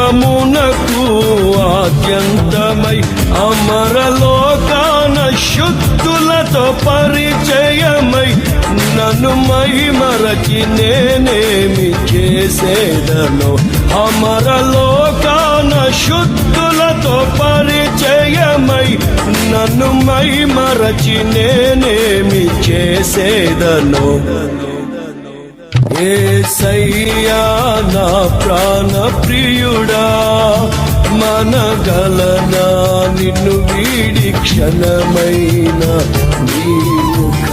యుగమునకు ఆద్యంతమై అమరలోకాన శుద్ధులతో పరిచయమై నన్ను మహిమరచి నేనేమి చేసేదను. అమరలోకాన శుద్ధులతో పరిచయమై నన్ను మహిమరచి నేనేమి చేసేదను. యేసయ్యా నా ప్రాణ ప్రియుడా, మనగలనా నిన్ను వీడి క్షణమైన నీ ముఖ